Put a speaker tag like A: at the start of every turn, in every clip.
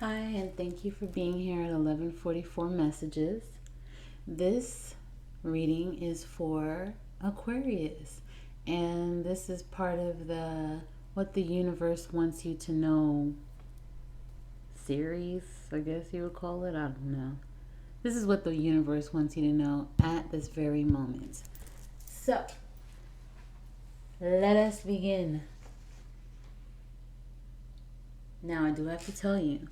A: Hi, and thank you for being here at 11:44 Messages. This reading is for Aquarius, and this is part of the What the Universe Wants You to Know series, I guess you would call it. I don't know. This is what the universe wants you to know at this very moment. So, let us begin. Now, I do have to tell you,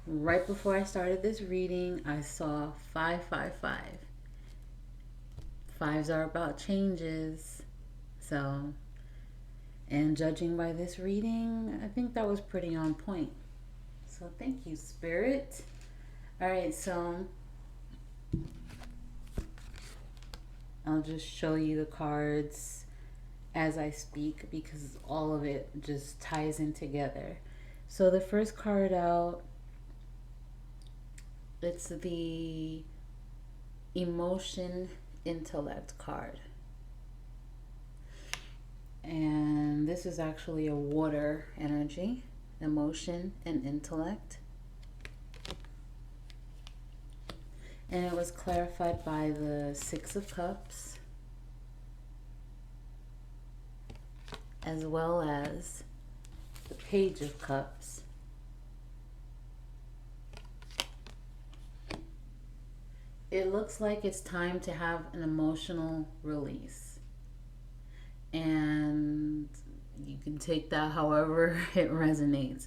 A: right before I started this reading, I saw 555. Fives are about changes. So, and judging by this reading, I think that was pretty on point. So, thank you, Spirit. All right, so I'll just show you the cards as I speak because all of it just ties in together. So, the first card out, it's the emotion intellect card. And this is actually a water energy, emotion and intellect. And it was clarified by the Six of Cups, as well as the Page of Cups. It looks like it's time to have an emotional release. And you can take that however it resonates.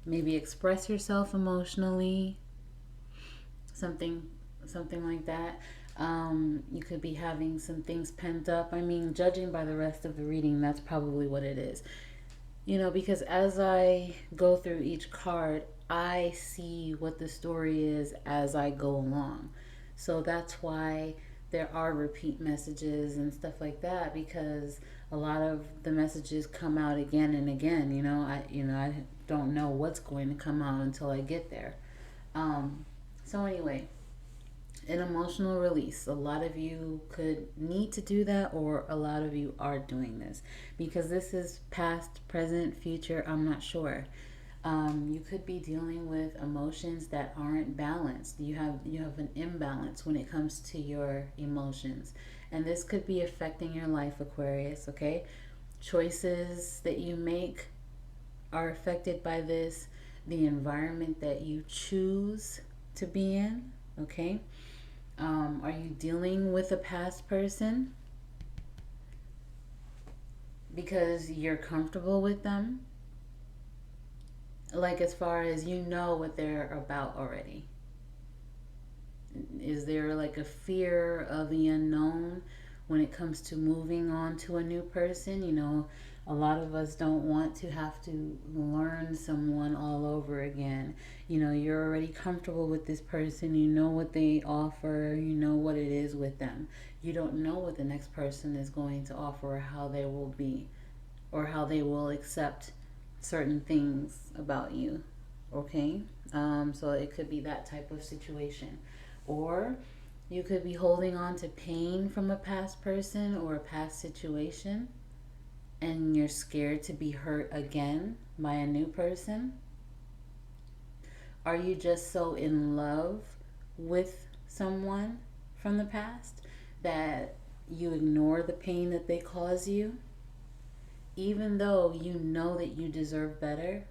A: Maybe express yourself emotionally, something like that. You could be having some things pent up. I mean, judging by the rest of the reading, that's probably what it is. Because as I go through each card, I see what the story is as I go along. So that's why there are repeat messages and stuff like that, because a lot of the messages come out again and again. I don't know what's going to come out until I get there. So anyway, an emotional release. A lot of you could need to do that, or a lot of you are doing this because this is past, present, future. I'm not sure. You could be dealing with emotions that aren't balanced. You have an imbalance when it comes to your emotions, and this could be affecting your life, Aquarius. Okay, choices that you make are affected by this. The environment that you choose to be in. Okay, are you dealing with a past person because you're comfortable with them? Like, as far as you know what they're about already. Is there like a fear of the unknown when it comes to moving on to a new person? A lot of us don't want to have to learn someone all over again. You're already comfortable with this person, you know what they offer, you know what it is with them. You don't know what the next person is going to offer, or how they will be, or how they will accept certain things about you. Okay? So it could be that type of situation. Or you could be holding on to pain from a past person or a past situation, and you're scared to be hurt again by a new person. Are you just so in love with someone from the past that you ignore the pain that they cause you, even though you know that you deserve better?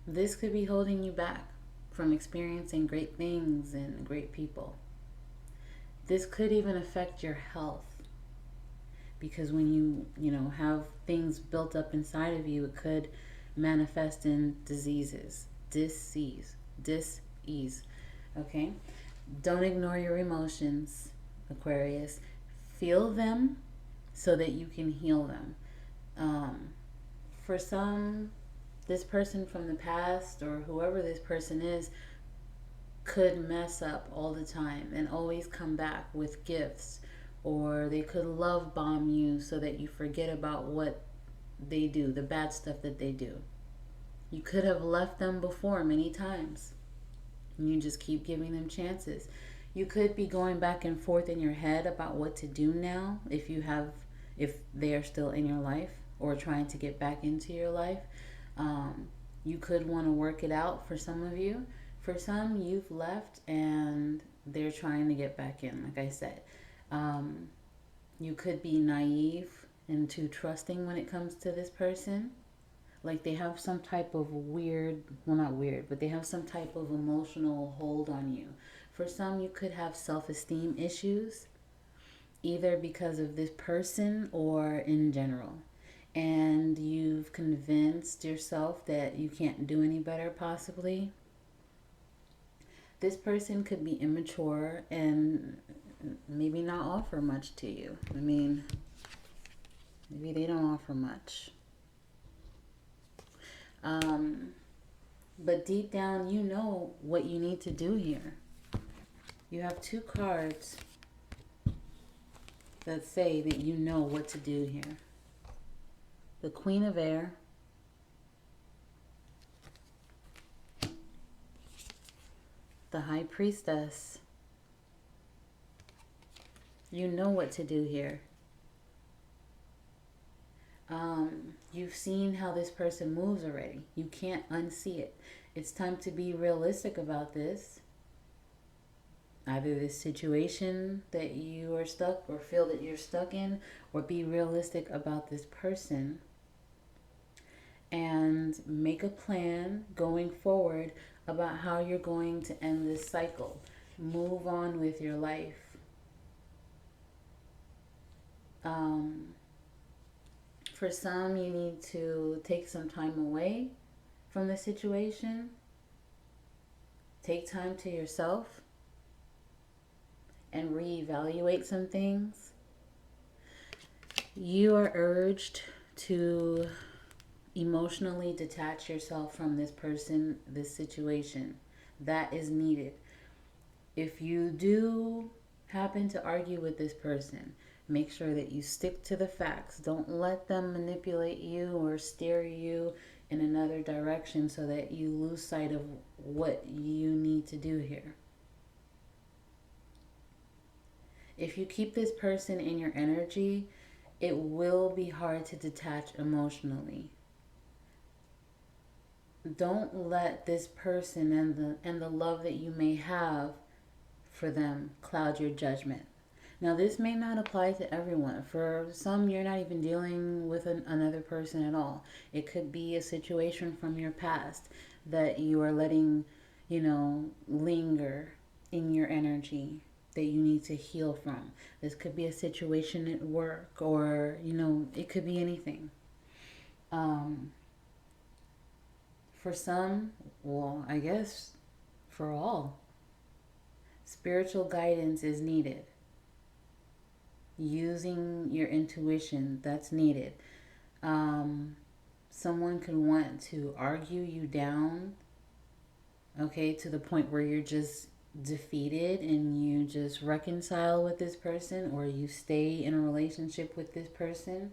A: This could be holding you back from experiencing great things and great people. This could even affect your health, because when you have things built up inside of you, it could manifest in diseases, dis-ease. Okay? Don't ignore your emotions, Aquarius. Feel them so that you can heal them. For some, this person from the past, or whoever this person is, could mess up all the time and always come back with gifts, or they could love bomb you so that you forget about what they do, the bad stuff that they do. You could have left them before many times, and you just keep giving them chances. You could be going back and forth in your head about what to do now, if they are still in your life. or trying to get back into your life. Um, you could want to work it out for some of you. For some, you've left and they're trying to get back in, like I said. Um, you could be naive and too trusting when it comes to this person. Like they have some type of weird, well, not weird, but they have some type of emotional hold on you. For some, you could have self esteem issues, either because of this person or in general. And you've convinced yourself that you can't do any better, possibly. This person could be immature and maybe not offer much to you. I mean, maybe they don't offer much. But deep down, you know what you need to do here. You have two cards that say that you know what to do here. The Queen of Air, the High Priestess. You know what to do here. You've seen how this person moves already. You can't unsee it. It's time to be realistic about this. Either this situation that you are stuck or feel that you're stuck in, or be realistic about this person and make a plan going forward about how you're going to end this cycle. Move on with your life. For some, you need to take some time away from the situation. Take time to yourself and reevaluate some things. You are urged to emotionally detach yourself from this person, this situation. That is needed. If you do happen to argue with this person, make sure that you stick to the facts. Don't let them manipulate you or steer you in another direction so that you lose sight of what you need to do here. If you keep this person in your energy, it will be hard to detach emotionally. Don't let this person and the love that you may have for them cloud your judgment. Now, this may not apply to everyone. For some, you're not even dealing with another person at all. It could be a situation from your past that you are letting, linger in your energy that you need to heal from. This could be a situation at work, or, it could be anything. For some, well, I guess for all, spiritual guidance is needed. Using your intuition, that's needed. Someone could want to argue you down, okay, to the point where you're just defeated and you just reconcile with this person, or you stay in a relationship with this person,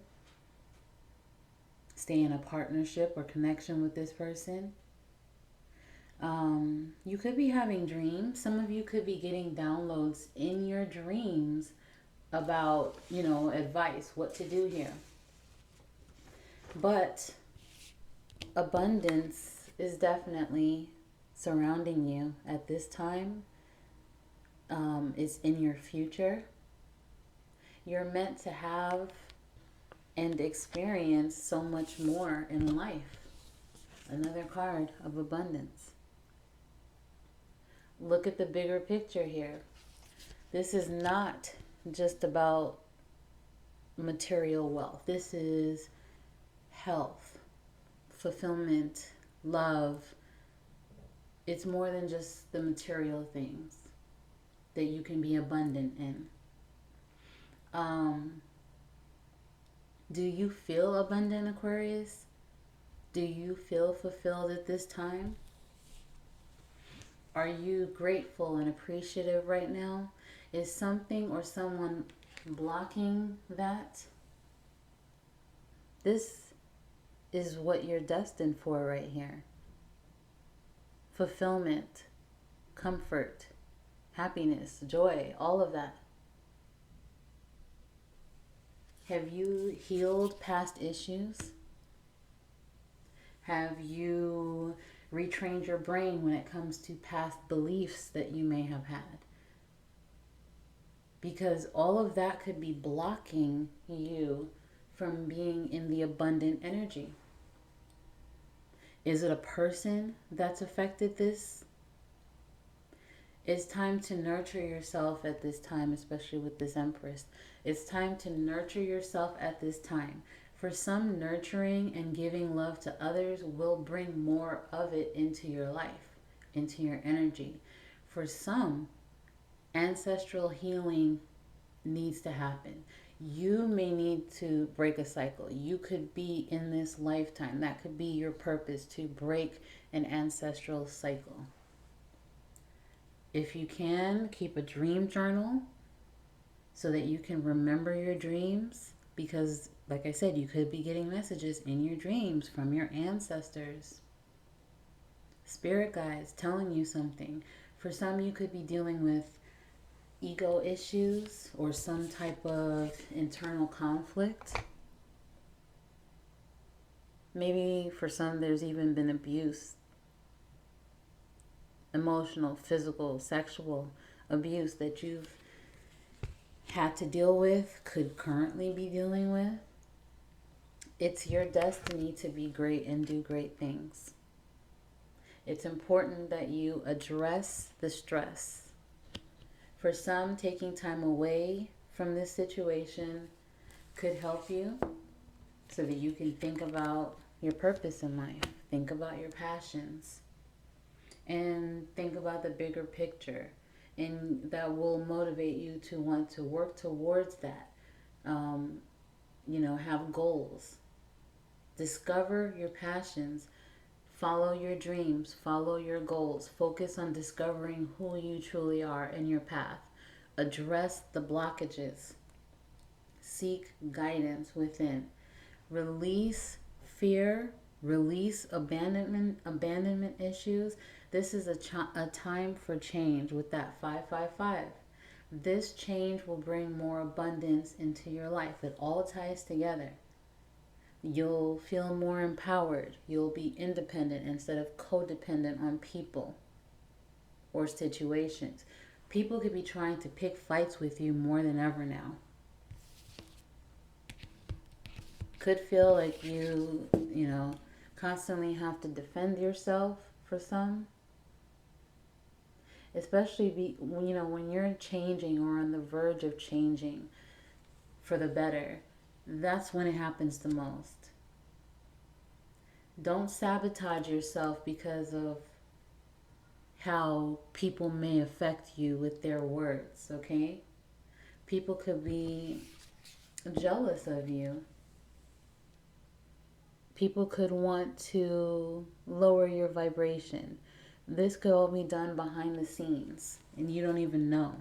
A: stay in a partnership or connection with this person. You could be having dreams. Some of you could be getting downloads in your dreams about, advice, what to do here. But abundance is definitely surrounding you at this time. It's in your future. You're meant to have and experience so much more in life. Another card of abundance. Look at the bigger picture here. This is not just about material wealth. This is health, fulfillment, love. It's more than just the material things that you can be abundant in. Do you feel abundant, Aquarius? Do you feel fulfilled at this time? Are you grateful and appreciative right now? Is something or someone blocking that? This is what you're destined for right here. Fulfillment, comfort, happiness, joy, all of that. Have you healed past issues? Have you retrained your brain when it comes to past beliefs that you may have had? Because all of that could be blocking you from being in the abundant energy. Is it a person that's affected this? It's time to nurture yourself at this time, especially with this Empress. It's time to nurture yourself at this time. For some, nurturing and giving love to others will bring more of it into your life, into your energy. For some, ancestral healing needs to happen. You may need to break a cycle. You could be in this lifetime. That could be your purpose, to break an ancestral cycle. If you can, keep a dream journal so that you can remember your dreams. Because, like I said, you could be getting messages in your dreams from your ancestors, spirit guides telling you something. For some, you could be dealing with ego issues or some type of internal conflict. Maybe for some, there's even been abuse, emotional, physical, sexual abuse that you've had to deal with, could currently be dealing with. It's your destiny to be great and do great things. It's important that you address the stress. For some, taking time away from this situation could help you so that you can think about your purpose in life, think about your passions, and think about the bigger picture. And that will motivate you to want to work towards that. Have goals. Discover your passions. Follow your dreams. Follow your goals. Focus on discovering who you truly are in your path. Address the blockages. Seek guidance within. Release fear. Release abandonment issues. This is a time for change with that 555. This change will bring more abundance into your life. It all ties together. You'll feel more empowered. You'll be independent instead of codependent on people or situations. People could be trying to pick fights with you more than ever now. Could feel like you constantly have to defend yourself for some. Especially when you're changing or on the verge of changing for the better, that's when it happens the most. Don't sabotage yourself because of how people may affect you with their words, okay? People could be jealous of you. People could want to lower your vibration. This could all be done behind the scenes, and you don't even know.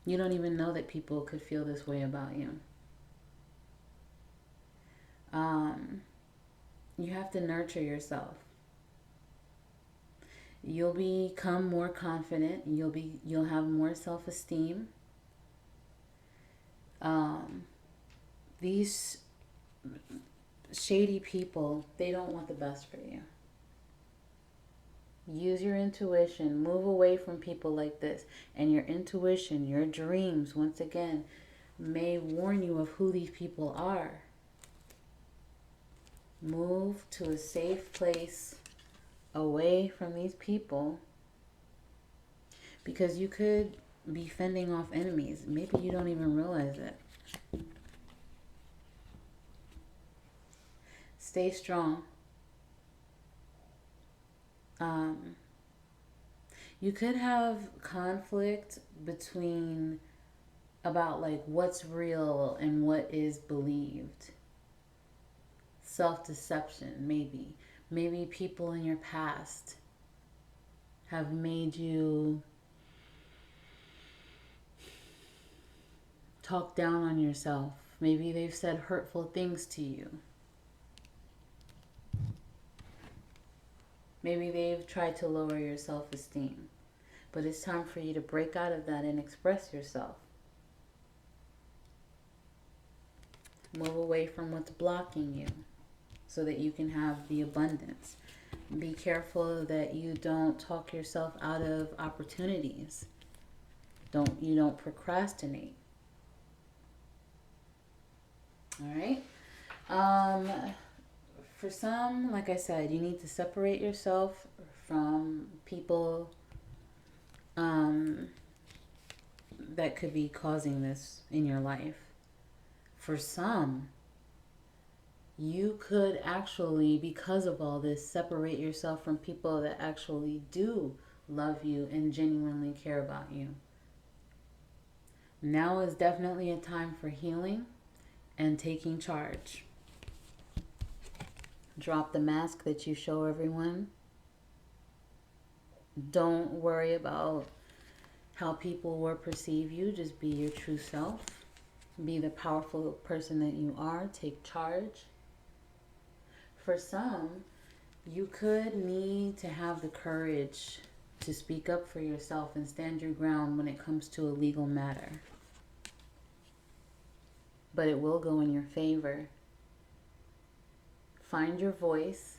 A: You don't even know that people could feel this way about you. You have to nurture yourself. You'll become more confident. You'll have more self-esteem. These shady people, they don't want the best for you. Use your intuition. Move away from people like this. And your intuition, your dreams, once again, may warn you of who these people are. Move to a safe place away from these people, because you could be fending off enemies. Maybe you don't even realize it. Stay strong. You could have conflict about like what's real and what is believed. Self-deception, maybe. Maybe people in your past have made you talk down on yourself. Maybe they've said hurtful things to you. Maybe they've tried to lower your self-esteem. But it's time for you to break out of that and express yourself. Move away from what's blocking you so that you can have the abundance. Be careful that you don't talk yourself out of opportunities. You don't procrastinate. All right. For some, like I said, you need to separate yourself from people that could be causing this in your life. For some, you could actually, because of all this, separate yourself from people that actually do love you and genuinely care about you. Now is definitely a time for healing and taking charge. Drop the mask that you show everyone. Don't worry about how people will perceive you. Just be your true self. Be the powerful person that you are. Take charge. For some, you could need to have the courage to speak up for yourself and stand your ground when it comes to a legal matter. But it will go in your favor. Find your voice,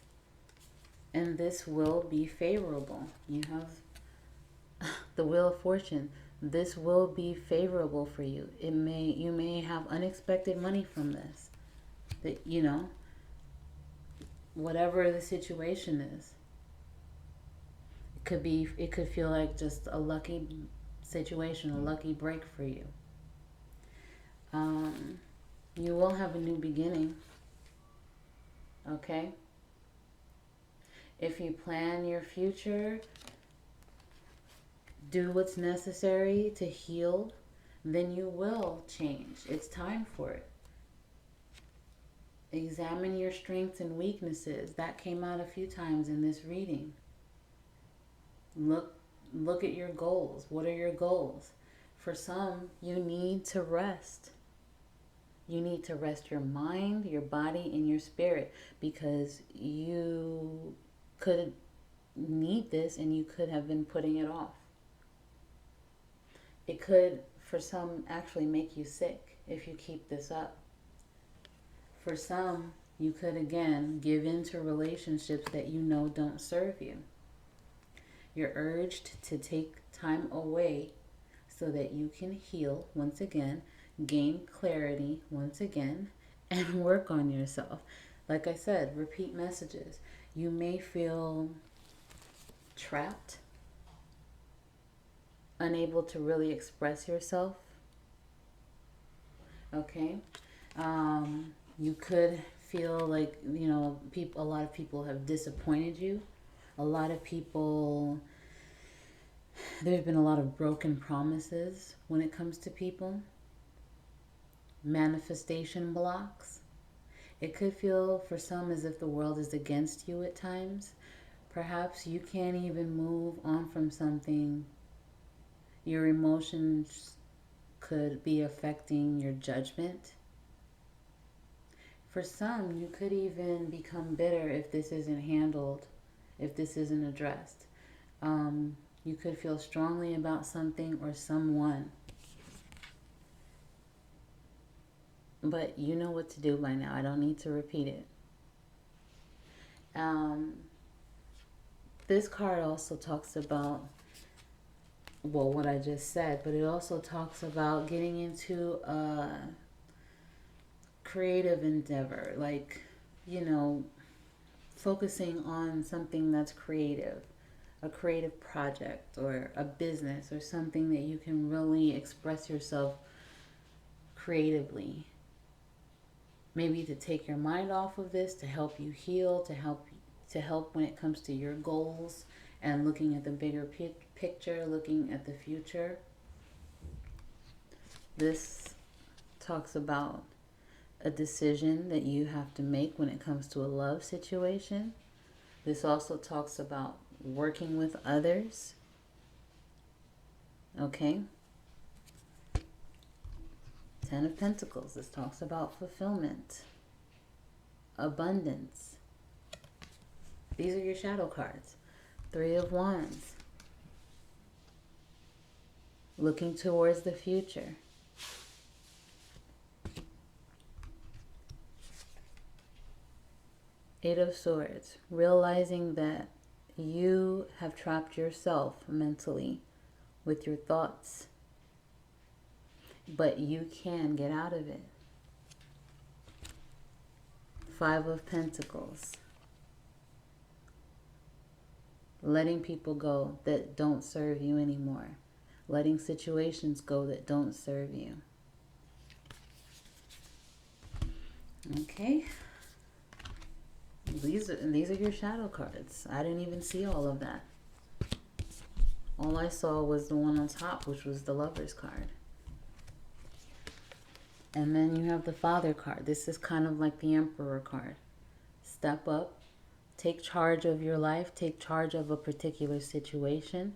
A: and this will be favorable. You have the Wheel of Fortune. This will be favorable for you. You may have unexpected money from this. That, whatever the situation is. It could feel like just a lucky situation, a lucky break for you. You will have a new beginning. Okay? If you plan your future, do what's necessary to heal, then you will change. It's time for it. Examine your strengths and weaknesses. That came out a few times in this reading. Look at your goals. What are your goals? For some, you need to rest. You need to rest your mind, your body, and your spirit, because you could need this and you could have been putting it off. It could, for some, actually make you sick if you keep this up. For some, you could, again, give in to relationships that you know don't serve you. You're urged to take time away so that you can heal once again, gain clarity once again, and work on yourself. Like I said, repeat messages. You may feel trapped, unable to really express yourself. Okay? You could feel like, a lot of people have disappointed you. A lot of people, there's been a lot of broken promises when it comes to people. Manifestation blocks. It could feel for some as if the world is against you at times. Perhaps you can't even move on from something. Your emotions could be affecting your judgment. For some, you could even become bitter if this isn't handled, if this isn't addressed. You could feel strongly about something or someone. But you know what to do by now. I don't need to repeat it. This card also talks about, what I just said, but it also talks about getting into a creative endeavor, like, focusing on something that's creative, a creative project or a business or something that you can really express yourself creatively. Maybe to take your mind off of this, to help you heal, to help when it comes to your goals and looking at the bigger picture, looking at the future. This talks about a decision that you have to make when it comes to a love situation. This also talks about working with others. Okay? 10 of Pentacles. This talks about fulfillment, abundance. These are your shadow cards. 3 of Wands. Looking towards the future. Eight of Swords. Realizing that you have trapped yourself mentally with your thoughts, but you can get out of it. Five of Pentacles. Letting people go that don't serve you anymore. Letting situations go that don't serve you. Okay. These are your shadow cards. I didn't even see all of that. All I saw was the one on top, which was the Lover's card. And then you have the Father card. This is kind of like the Emperor card. Step up. Take charge of your life. Take charge of a particular situation.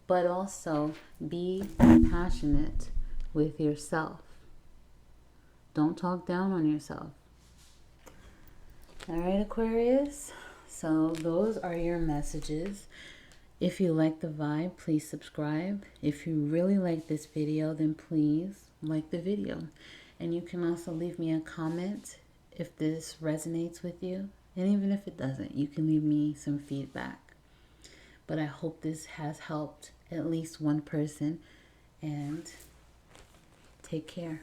A: But also be compassionate with yourself. Don't talk down on yourself. All right, Aquarius. So those are your messages. If you like the vibe, please subscribe. If you really like this video, then please like the video. And you can also leave me a comment if this resonates with you. And even if it doesn't, you can leave me some feedback. But I hope this has helped at least one person. And take care.